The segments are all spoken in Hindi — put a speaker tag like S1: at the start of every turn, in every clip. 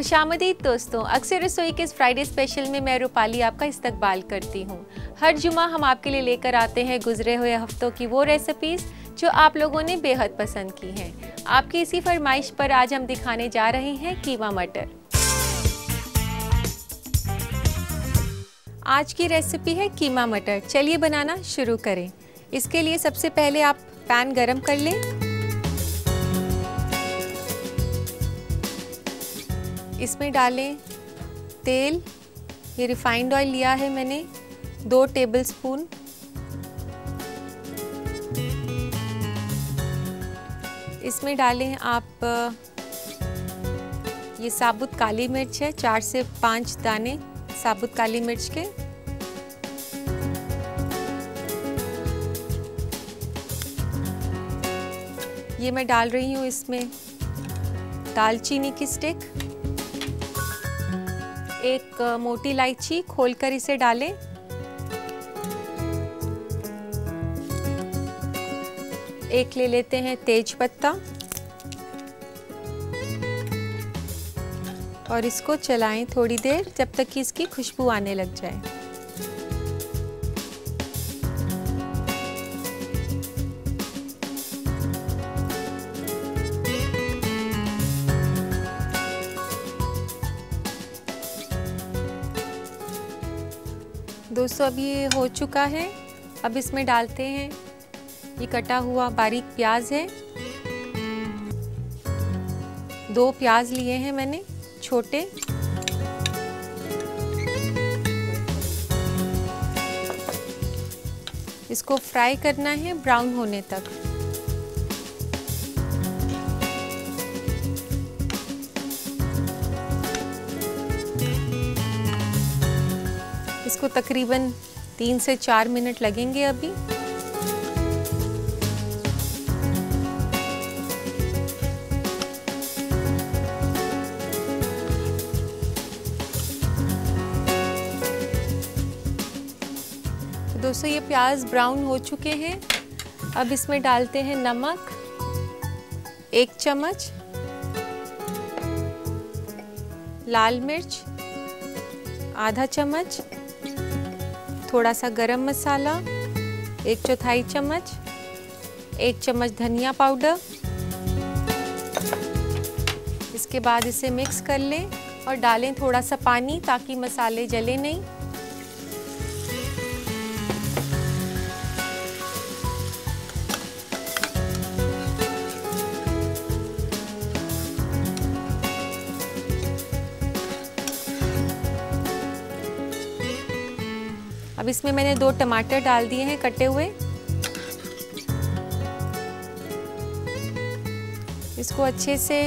S1: खुशामदीद दोस्तों, अक्सर रसोई के इस फ्राइडे स्पेशल में मैं रूपाली आपका इस्तकबाल करती हूँ। हर जुमा हम आपके लिए लेकर आते हैं गुजरे हुए हफ्तों की वो रेसिपीज़ जो आप लोगों ने बेहद पसंद की हैं। आपकी इसी फरमाइश पर आज हम दिखाने जा रहे हैं कीमा मटर। आज की रेसिपी है कीमा मटर। चलिए बनाना शुरू करें। इसके लिए सबसे पहले आप पैन गरम कर लें। इसमें डालें तेल। ये रिफाइंड ऑयल लिया है मैंने 2 टेबलस्पून। इसमें डालें आप ये साबुत काली मिर्च है, 4 से 5 दाने साबुत काली मिर्च के। ये मैं डाल रही हूँ इसमें दालचीनी की स्टिक, एक मोटी इलायची खोलकर इसे डालें। एक ले लेते हैं तेज पत्ता और इसको चलाएं थोड़ी देर जब तक कि इसकी खुशबू आने लग जाए। दोस्तों अब ये हो चुका है। अब इसमें डालते हैं ये कटा हुआ बारीक प्याज है। 2 प्याज लिए हैं मैंने छोटे। इसको फ्राई करना है ब्राउन होने तक। इसको तकरीबन 3 से 4 मिनट लगेंगे अभी। दोस्तों ये प्याज ब्राउन हो चुके हैं। अब इसमें डालते हैं नमक 1 चम्मच, लाल मिर्च आधा चम्मच, थोड़ा सा गरम मसाला 1/4 चम्मच, 1 चम्मच धनिया पाउडर। इसके बाद इसे मिक्स कर लें और डालें थोड़ा सा पानी ताकि मसाले जले नहीं। अब इसमें मैंने 2 टमाटर डाल दिए हैं कटे हुए। इसको अच्छे से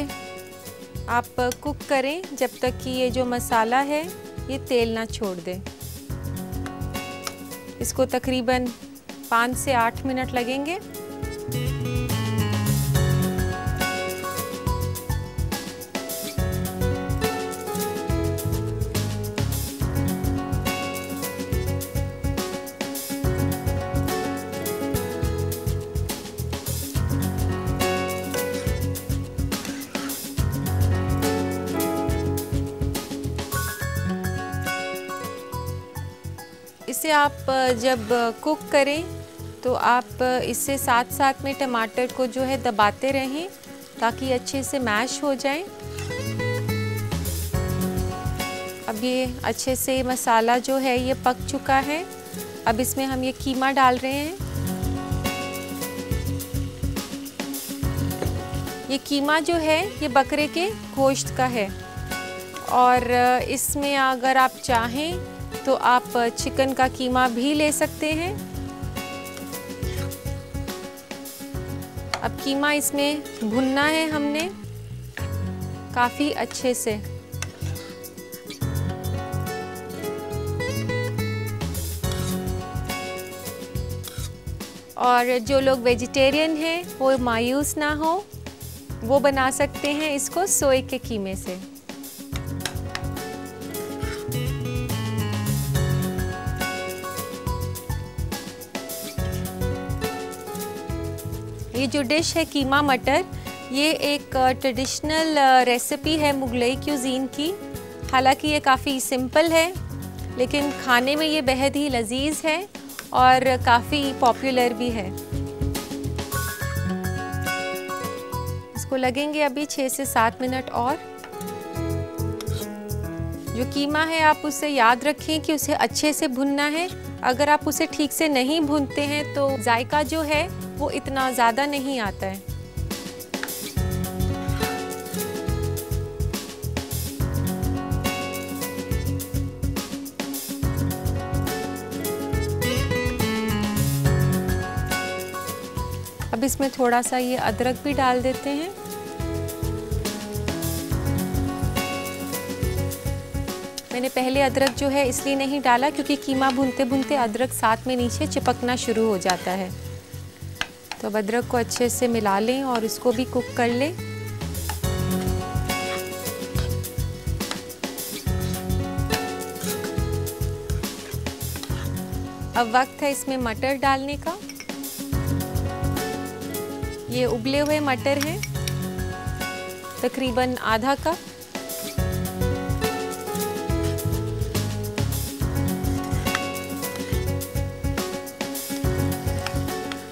S1: आप कुक करें जब तक कि ये जो मसाला है ये तेल ना छोड़ दे। इसको तकरीबन 5 से 8 मिनट लगेंगे। इसे आप जब कुक करें तो आप इससे साथ साथ में टमाटर को जो है दबाते रहें ताकि अच्छे से मैश हो जाए। अब ये अच्छे से मसाला जो है ये पक चुका है। अब इसमें हम ये कीमा डाल रहे हैं। ये कीमा जो है ये बकरे के गोश्त का है और इसमें अगर आप चाहें तो आप चिकन का कीमा भी ले सकते हैं। अब कीमा इसमें भुनना है हमने काफ़ी अच्छे से। और जो लोग वेजिटेरियन हैं वो मायूस ना हो, वो बना सकते हैं इसको सोए के कीमे से। ये जो डिश है कीमा मटर, ये एक ट्रेडिशनल रेसिपी है मुगलई क्यूजीन की। हालांकि ये काफ़ी सिंपल है, लेकिन खाने में ये बेहद ही लजीज है और काफ़ी पॉपुलर भी है। इसको लगेंगे अभी 6 से 7 मिनट और। जो कीमा है आप उसे याद रखें कि उसे अच्छे से भुनना है। अगर आप उसे ठीक से नहीं भूनते हैं तो जायका जो है वो इतना ज़्यादा नहीं आता है। अब इसमें थोड़ा सा ये अदरक भी डाल देते हैं। मैंने पहले अदरक जो है इसलिए नहीं डाला क्योंकि कीमा भूनते भूनते अदरक साथ में नीचे चिपकना शुरू हो जाता है। तो अब अदरक को अच्छे से मिला लें और इसको भी कुक कर लें। अब वक्त है इसमें मटर डालने का। ये उबले हुए मटर हैं, तकरीबन आधा कप।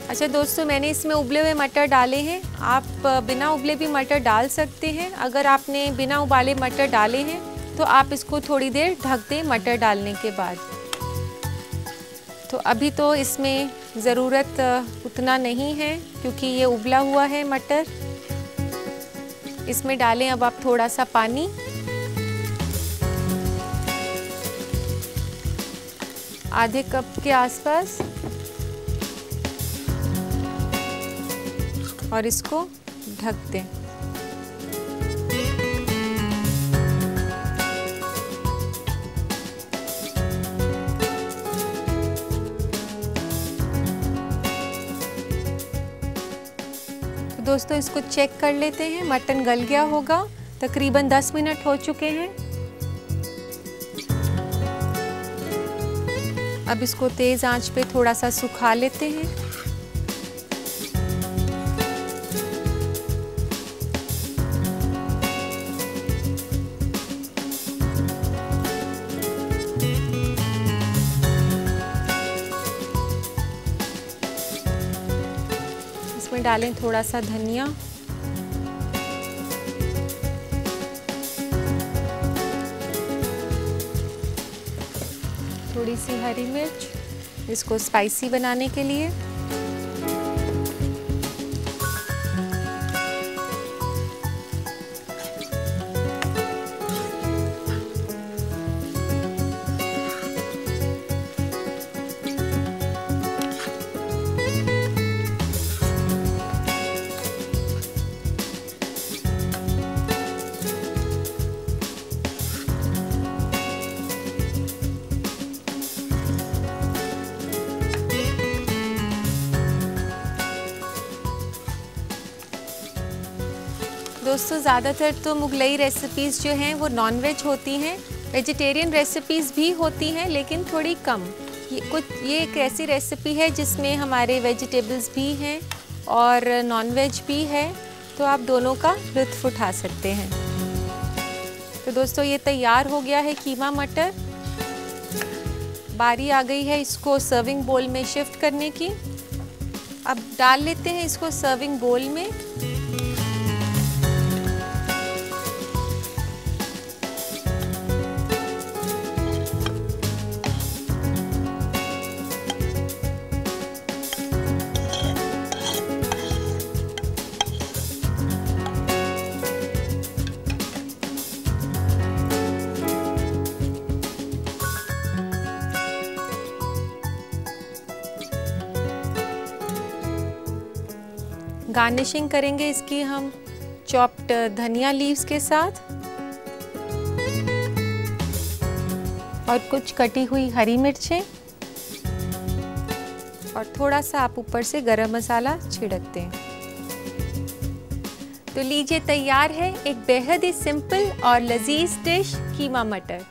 S1: अच्छा दोस्तों, मैंने इसमें उबले हुए मटर डाले हैं। आप बिना उबले भी मटर डाल सकते हैं। अगर आपने बिना उबाले मटर डाले हैं तो आप इसको थोड़ी देर ढक दें मटर डालने के बाद। तो अभी तो इसमें ज़रूरत उतना नहीं है क्योंकि ये उबला हुआ है मटर। इसमें डालें अब आप थोड़ा सा पानी। आधे कप के आसपास, और इसको ढक दें। तो दोस्तों इसको चेक कर लेते हैं, मटन गल गया होगा। तकरीबन 10 मिनट हो चुके हैं। अब इसको तेज़ आंच पे थोड़ा सा सुखा लेते हैं। इसमें डालें थोड़ा सा धनिया, थोड़ी सी हरी मिर्च, इसको स्पाइसी बनाने के लिए। दोस्तों ज़्यादातर तो मुगलई रेसिपीज़ जो हैं वो नॉनवेज होती हैं। वेजिटेरियन रेसिपीज़ भी होती हैं लेकिन थोड़ी कम। ये एक ऐसी रेसिपी है जिसमें हमारे वेजिटेबल्स भी हैं और नॉनवेज भी है, तो आप दोनों का लुत्फ़ उठा सकते हैं। तो दोस्तों ये तैयार हो गया है कीमा मटर। बारी आ गई है इसको सर्विंग बोल में शिफ्ट करने की। अब डाल लेते हैं इसको सर्विंग बोल में। गार्निशिंग करेंगे इसकी हम चॉप्ड धनिया लीव्स के साथ और कुछ कटी हुई हरी मिर्चें, और थोड़ा सा आप ऊपर से गरम मसाला छिड़क दें। तो लीजिए तैयार है एक बेहद ही सिंपल और लजीज डिश कीमा मटर।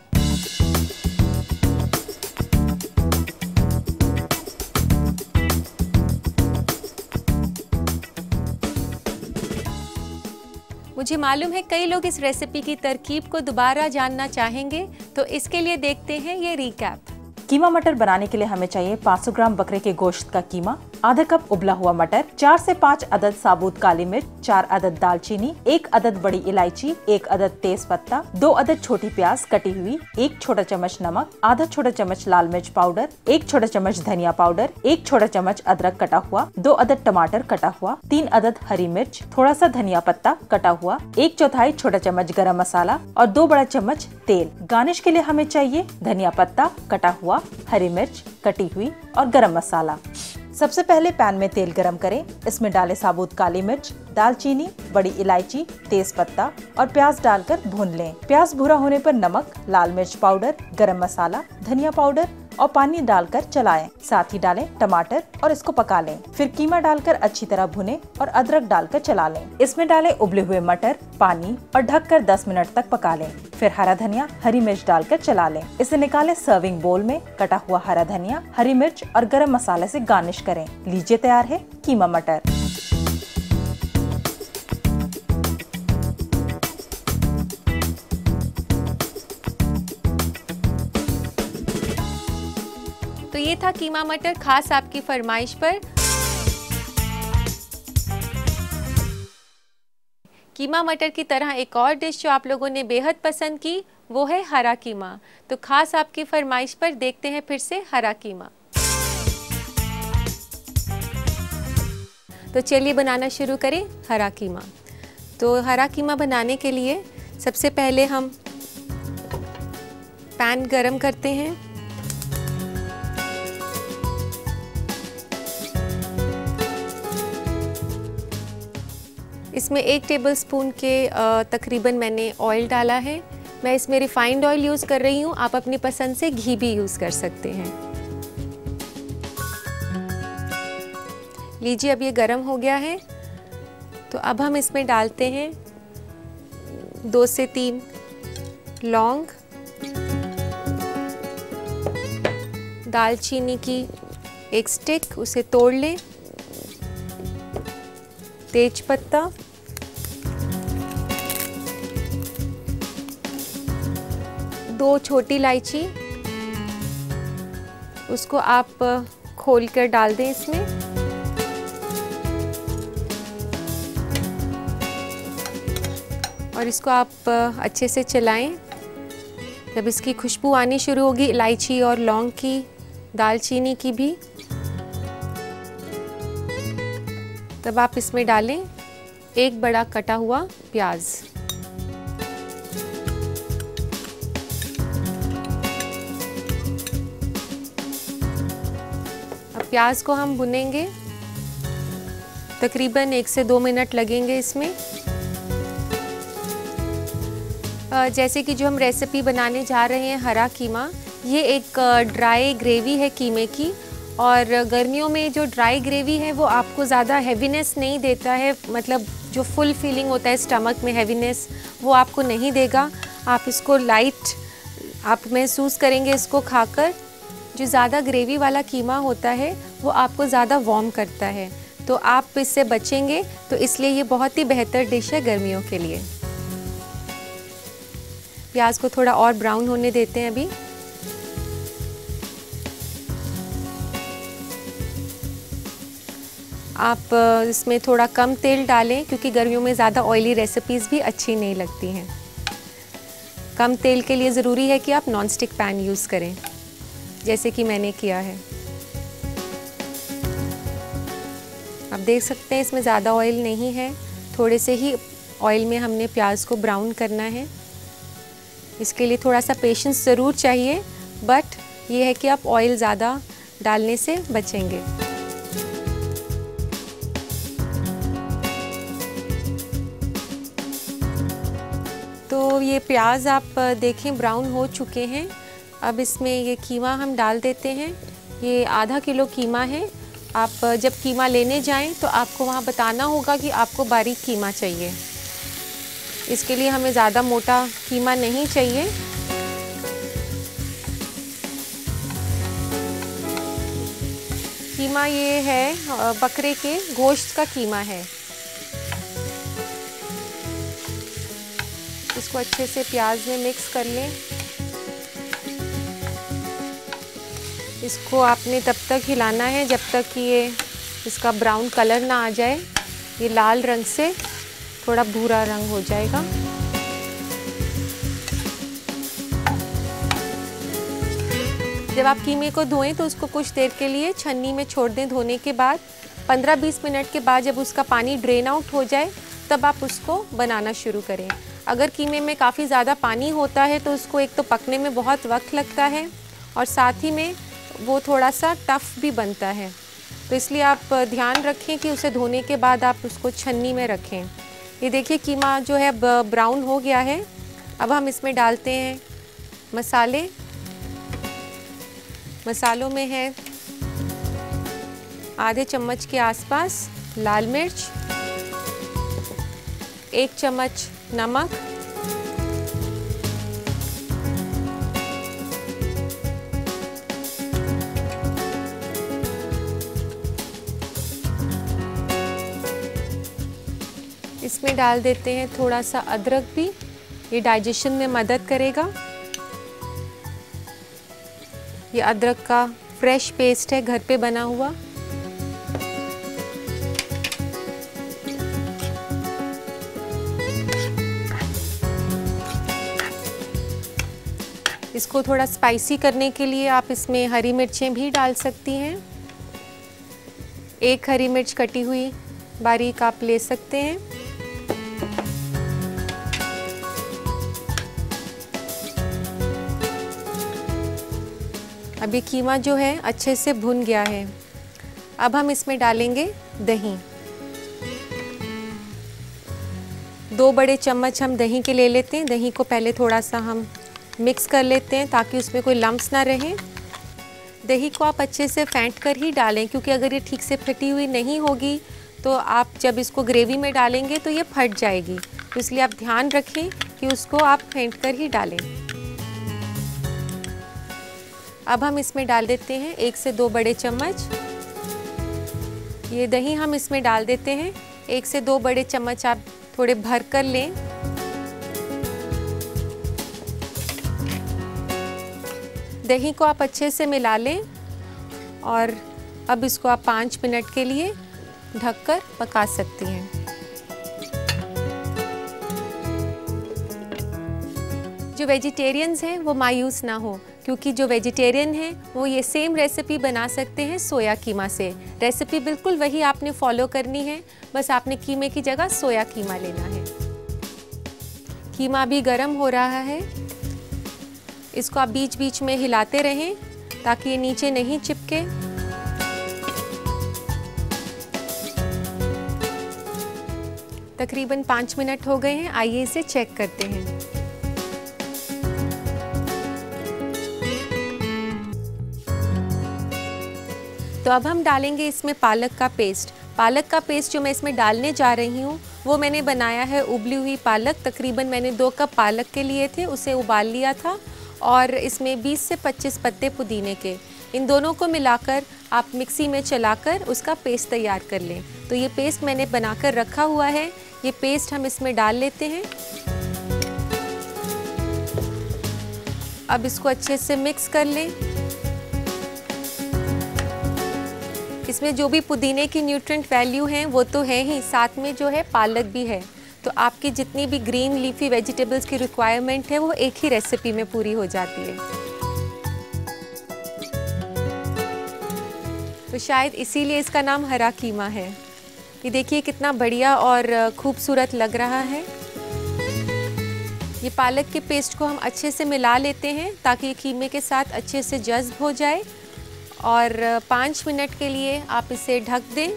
S1: मुझे मालूम है कई लोग इस रेसिपी की तरकीब को दोबारा जानना चाहेंगे, तो इसके लिए देखते हैं ये रिकैप।
S2: कीमा मटर बनाने के लिए हमें चाहिए 500 ग्राम बकरे के गोश्त का कीमा, आधा कप उबला हुआ मटर, 4 से 5 अदद साबुत काली मिर्च, 4 अदद दालचीनी, 1 अदद बड़ी इलायची, 1 अदद तेज पत्ता, 2 अदद छोटी प्याज कटी हुई, 1 छोटा चम्मच नमक, आधा छोटा चम्मच लाल मिर्च पाउडर, 1 छोटा चम्मच धनिया पाउडर, 1 छोटा चम्मच अदरक कटा हुआ, 2 अदद टमाटर कटा हुआ, 3 अदद हरी मिर्च, थोड़ा सा धनिया पत्ता कटा हुआ, 1/4 छोटा चम्मच गरम मसाला और 2 बड़ा चम्मच तेल। गार्निश के लिए हमें चाहिए धनिया पत्ता कटा हुआ, हरी मिर्च कटी हुई और गरम मसाला। सबसे पहले पैन में तेल गरम करें, इसमें डालें साबुत काली मिर्च, दालचीनी, बड़ी इलायची, तेज पत्ता और प्याज डालकर भून लें। प्याज भूरा होने पर नमक, लाल मिर्च पाउडर, गरम मसाला, धनिया पाउडर और पानी डालकर चलाएं। साथ ही डालें टमाटर और इसको पका लें। फिर कीमा डालकर अच्छी तरह भुनें और अदरक डालकर चला लें। इसमें डालें उबले हुए मटर, पानी और ढककर 10 मिनट तक पका लें। फिर हरा धनिया, हरी मिर्च डालकर चला लें। इसे निकालें सर्विंग बोल में। कटा हुआ हरा धनिया, हरी मिर्च और गरम मसाले से गार्निश करें। लीजिए तैयार है कीमा मटर।
S1: तो ये था कीमा मटर, खास आपकी फरमाइश पर। कीमा मटर की तरह एक और डिश जो आप लोगों ने बेहद पसंद की वो है हरा कीमा। तो खास आपकी फरमाइश पर देखते हैं फिर से हरा कीमा। तो चलिए बनाना शुरू करें हरा कीमा। तो हरा कीमा बनाने के लिए सबसे पहले हम पैन गरम करते हैं। इसमें 1 टेबलस्पून के तकरीबन मैंने ऑयल डाला है। मैं इसमें रिफाइंड ऑयल यूज़ कर रही हूँ, आप अपनी पसंद से घी भी यूज़ कर सकते हैं। लीजिए अब ये गरम हो गया है। तो अब हम इसमें डालते हैं 2 से 3 लौंग, दालचीनी की 1 स्टिक, उसे तोड़ लें, तेज पत्ता, 2 छोटी इलायची, उसको आप खोलकर डाल दें इसमें। और इसको आप अच्छे से चलाएं। जब इसकी खुशबू आनी शुरू होगी इलायची और लौंग की, दालचीनी की भी, तब आप इसमें डालें 1 बड़ा कटा हुआ प्याज। अब प्याज को हम भुनेंगे, तकरीबन 1 से 2 मिनट लगेंगे इसमें। जैसे कि जो हम रेसिपी बनाने जा रहे हैं हरा कीमा, ये एक ड्राई ग्रेवी है कीमे की। और गर्मियों में जो ड्राई ग्रेवी है वो आपको ज़्यादा हैवीनेस नहीं देता है, मतलब जो फुल फीलिंग होता है स्टमक में हैवीनेस वो आपको नहीं देगा। आप इसको लाइट आप महसूस करेंगे इसको खाकर। जो ज़्यादा ग्रेवी वाला कीमा होता है वो आपको ज़्यादा वार्म करता है, तो आप इससे बचेंगे। तो इसलिए ये बहुत ही बेहतर डिश है गर्मियों के लिए। प्याज को थोड़ा और ब्राउन होने देते हैं अभी। आप इसमें थोड़ा कम तेल डालें क्योंकि गर्मियों में ज़्यादा ऑयली रेसिपीज़ भी अच्छी नहीं लगती हैं। कम तेल के लिए ज़रूरी है कि आप नॉन स्टिक पैन यूज़ करें, जैसे कि मैंने किया है। आप देख सकते हैं इसमें ज़्यादा ऑयल नहीं है, थोड़े से ही ऑयल में हमने प्याज को ब्राउन करना है। इसके लिए थोड़ा सा पेशेंस ज़रूर चाहिए, बट ये है कि आप ऑयल ज़्यादा डालने से बचेंगे। तो ये प्याज आप देखें ब्राउन हो चुके हैं। अब इसमें ये कीमा हम डाल देते हैं। ये आधा किलो कीमा है। आप जब कीमा लेने जाएं तो आपको वहाँ बताना होगा कि आपको बारीक कीमा चाहिए। इसके लिए हमें ज़्यादा मोटा कीमा नहीं चाहिए। कीमा ये है बकरे के गोश्त का कीमा है। इसको अच्छे से प्याज में मिक्स कर लें। इसको आपने तब तक हिलाना है जब तक कि ये इसका ब्राउन कलर ना आ जाए। ये लाल रंग से थोड़ा भूरा रंग हो जाएगा। जब आप कीमे को धोएं तो उसको कुछ देर के लिए छन्नी में छोड़ दें। धोने के बाद 15-20 मिनट के बाद जब उसका पानी ड्रेन आउट हो जाए तब आप उसको बनाना शुरू करें। अगर कीमे में काफ़ी ज़्यादा पानी होता है तो उसको एक तो पकने में बहुत वक्त लगता है और साथ ही में वो थोड़ा सा टफ़ भी बनता है। तो इसलिए आप ध्यान रखें कि उसे धोने के बाद आप उसको छन्नी में रखें। ये देखिए कीमा जो है ब्राउन हो गया है। अब हम इसमें डालते हैं मसाले। मसालों में है आधे चम्मच के आसपास लाल मिर्च, 1 चम्मच नमक, इसमें डाल देते हैं थोड़ा सा अदरक भी, ये डाइजेशन में मदद करेगा। ये अदरक का फ्रेश पेस्ट है, घर पे बना हुआ। इसको थोड़ा स्पाइसी करने के लिए आप इसमें हरी मिर्चें भी डाल सकती हैं। 1 हरी मिर्च कटी हुई बारीक आप ले सकते हैं। अभी कीमा जो है अच्छे से भुन गया है। अब हम इसमें डालेंगे दही। 2 बड़े चम्मच हम दही के ले लेते हैं। दही को पहले थोड़ा सा हम मिक्स कर लेते हैं ताकि उसमें कोई लम्प्स ना रहे। दही को आप अच्छे से फेंट कर ही डालें, क्योंकि अगर ये ठीक से फटी हुई नहीं होगी तो आप जब इसको ग्रेवी में डालेंगे तो ये फट जाएगी। तो इसलिए आप ध्यान रखें कि उसको आप फेंट कर ही डालें। अब हम इसमें डाल देते हैं 1 से 2 बड़े चम्मच। ये दही हम इसमें डाल देते हैं। 1 से 2 बड़े चम्मच आप थोड़े भर कर लें। दही को आप अच्छे से मिला लें और अब इसको आप 5 मिनट के लिए ढककर पका सकती हैं। जो वेजिटेरियंस हैं वो मायूस ना हो, क्योंकि जो वेजिटेरियन हैं वो ये सेम रेसिपी बना सकते हैं सोया कीमा से। रेसिपी बिल्कुल वही आपने फॉलो करनी है, बस आपने कीमे की जगह सोया कीमा लेना है। कीमा भी गर्म हो रहा है। इसको आप बीच बीच में हिलाते रहें ताकि ये नीचे नहीं चिपके। तकरीबन 5 मिनट हो गए हैं। आइए इसे चेक करते हैं। तो अब हम डालेंगे इसमें पालक का पेस्ट। पालक का पेस्ट जो मैं इसमें डालने जा रही हूँ वो मैंने बनाया है उबली हुई पालक। तकरीबन मैंने 2 कप पालक के लिए थे, उसे उबाल लिया था और इसमें 20 से 25 पत्ते पुदीने के। इन दोनों को मिलाकर आप मिक्सी में चलाकर उसका पेस्ट तैयार कर लें। तो ये पेस्ट मैंने बनाकर रखा हुआ है। ये पेस्ट हम इसमें डाल लेते हैं। अब इसको अच्छे से मिक्स कर लें। इसमें जो भी पुदीने की न्यूट्रिएंट वैल्यू हैं वो तो है ही, साथ में जो है पालक भी है। तो आपकी जितनी भी ग्रीन लीफी वेजिटेबल्स की रिक्वायरमेंट है वो एक ही रेसिपी में पूरी हो जाती है। तो शायद इसीलिए इसका नाम हरा कीमा है। ये देखिए कितना बढ़िया और खूबसूरत लग रहा है। ये पालक के पेस्ट को हम अच्छे से मिला लेते हैं ताकि ये कीमे के साथ अच्छे से जज़्ब हो जाए और 5 मिनट के लिए आप इसे ढक दें।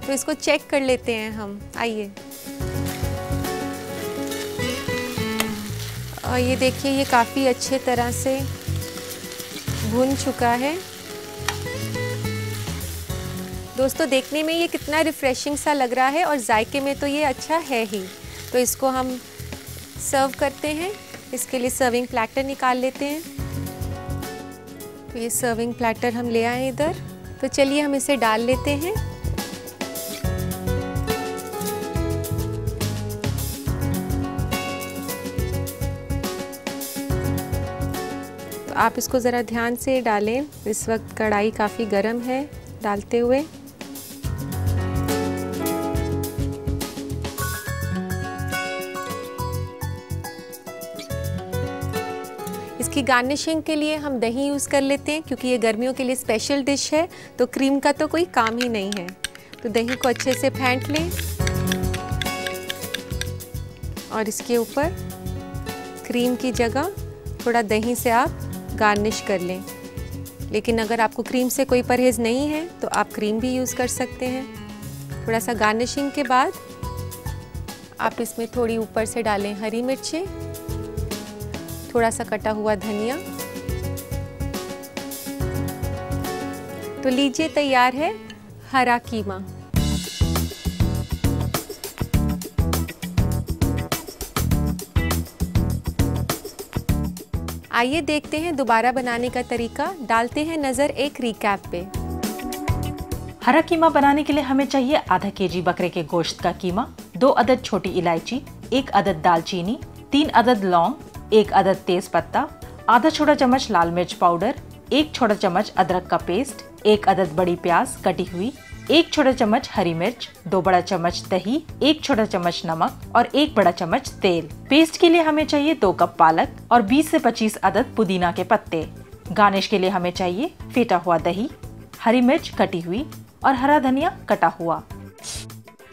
S1: तो इसको चेक कर लेते हैं हम। आइए, और ये देखिए ये काफ़ी अच्छे तरह से भुन चुका है। दोस्तों देखने में ये कितना रिफ़्रेशिंग सा लग रहा है और जायके में तो ये अच्छा है ही। तो इसको हम सर्व करते हैं। इसके लिए सर्विंग प्लेटर निकाल लेते हैं। तो ये सर्विंग प्लेटर हम ले आए इधर। तो चलिए हम इसे डाल लेते हैं। तो आप इसको ज़रा ध्यान से डालें, इस वक्त कढ़ाई काफ़ी गर्म है डालते हुए। इसकी गार्निशिंग के लिए हम दही यूज़ कर लेते हैं, क्योंकि ये गर्मियों के लिए स्पेशल डिश है, तो क्रीम का तो कोई काम ही नहीं है। तो दही को अच्छे से फेंट लें और इसके ऊपर क्रीम की जगह थोड़ा दही से आप गार्निश कर लें। लेकिन अगर आपको क्रीम से कोई परहेज़ नहीं है तो आप क्रीम भी यूज़ कर सकते हैं। थोड़ा सा गार्निशिंग के बाद आप इसमें थोड़ी ऊपर से डालें हरी मिर्चें, थोड़ा सा कटा हुआ धनिया। तो लीजिए तैयार है हरा कीमा। आइए देखते हैं दोबारा बनाने का तरीका। डालते हैं नजर एक रिकैप पे।
S2: हरा कीमा बनाने के लिए हमें चाहिए आधा केजी बकरे के गोश्त का कीमा, 2 अदद छोटी इलायची, 1 अदद दालचीनी, 3 अदद लौंग, 1 अदद तेज पत्ता, आधा छोटा चम्मच लाल मिर्च पाउडर, 1 छोटा चम्मच अदरक का पेस्ट, 1 अदद बड़ी प्याज कटी हुई, 1 छोटा चम्मच हरी मिर्च, 2 बड़ा चम्मच दही, 1 छोटा चम्मच नमक और 1 बड़ा चम्मच तेल। पेस्ट के लिए हमें चाहिए 2 कप पालक और 20 से 25 अदद पुदीना के पत्ते। गार्निश के लिए हमें चाहिए फेटा हुआ दही, हरी मिर्च कटी हुई और हरा धनिया कटा हुआ।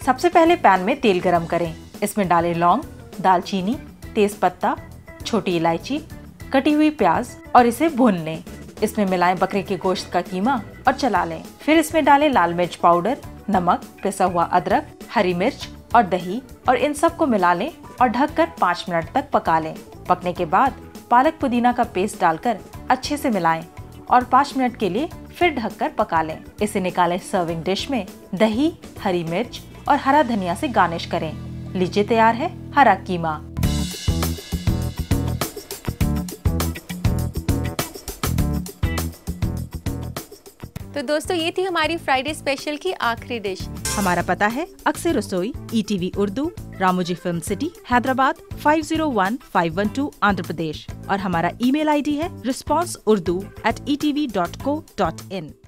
S2: सबसे पहले पैन में तेल गरम करें। इसमें डालें लौंग, दालचीनी, तेज पत्ता, छोटी इलायची, कटी हुई प्याज और इसे भून लें। इसमें मिलाएं बकरे के गोश्त का कीमा और चला लें। फिर इसमें डालें लाल मिर्च पाउडर, नमक, पिसा हुआ अदरक, हरी मिर्च और दही और इन सब को मिला लें और ढककर 5 मिनट तक पका लें। पकने के बाद पालक पुदीना का पेस्ट डालकर अच्छे से मिलाएं और 5 मिनट के लिए फिर ढककर पका लें। इसे निकालें सर्विंग डिश में। दही, हरी मिर्च और हरा धनिया से गार्निश करें। लीजिए तैयार है हरा कीमा।
S1: तो दोस्तों ये थी हमारी फ्राइडे स्पेशल की आखिरी डिश।
S2: हमारा पता है अक्सर रसोई, ETV Urdu, Ramoji film city, Hyderabad 501512, Andhra Pradesh. और हमारा ईमेल ID है responseurdu@etv.co.in।